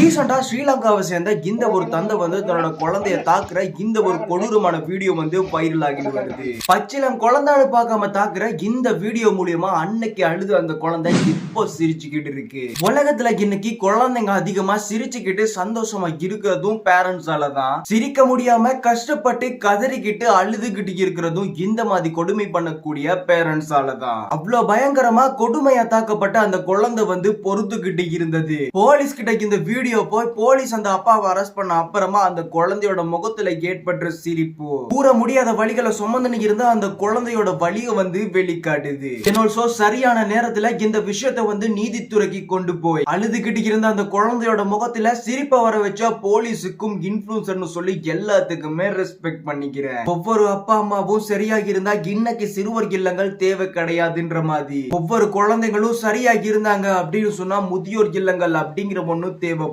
ரீசெண்டா ஸ்ரீலங்காவை சேர்ந்த இந்த ஒரு தந்தை தன்னோட குழந்தைய தாக்குற இந்த ஒரு கொடூரமான வீடியோ வைரல் ஆகிட்டு வருது. பச்சிலம் குழந்தைன்னு பார்க்காம தாக்குற இந்த வீடியோ மூலியமா அன்னைக்கு அழுது அந்த குழந்தை இப்போ சிரிச்சுக்கிட்டு இருக்கு. உலகத்துல இன்னைக்கு குழந்தைங்க அதிகமா சிரிச்சுக்கிட்டு சந்தோஷமா இருக்கிறதும் பேரண்ட்ஸால தான். சிரிக்க முடியாம கஷ்டப்பட்டு கதறிக்கிட்டு அழுதுகிட்டு இருக்கிறதும் இந்த மாதிரி கொடுமை பண்ணக்கூடிய பேரண்ட்ஸால தான். அவ்வளவு பயங்கரமா கொடுமையா தாக்கப்பட்ட அந்த குழந்தை பொறுத்துக்கிட்டு இருந்தது. போலீஸ் கிட்ட இந்த வீடியோ போய் போலீஸ் அந்த அப்பாவை அரெஸ்ட் பண்ண அப்புறமா அந்த குழந்தையோட முகத்துல ஏற்பட்ட சிரிப்பு கூற முடியாத வழிகளை சுமந்து இருந்த அந்த குழந்தையோட வலியை வெளிக்காட்டுது. சரியான நேரத்துல இந்த விஷயத்தை நீதித்துறைக்கு கொண்டு போய் அழுதுகிட்டு இருந்த அந்த குழந்தையோட முகத்துல சிரிப்பை வர வச்சா போலீஸுக்கும் இன்ஃபுளுசர்னு சொல்லி எல்லாத்துக்குமே ரெஸ்பெக்ட் பண்ணிக்கிறேன். ஒவ்வொரு அப்பா அம்மாவும் சரியாக இருந்தா இன்னைக்கு சிறுவர் இல்லங்கள் தேவை கிடையாதுன்ற மாதிரி ஒவ்வொரு குழந்தைகளும் சரியாக இருந்தாங்க அப்படின்னு சொன்னா முதியோர் இல்லங்கள் அப்படிங்கிற ஒண்ணு தேவை.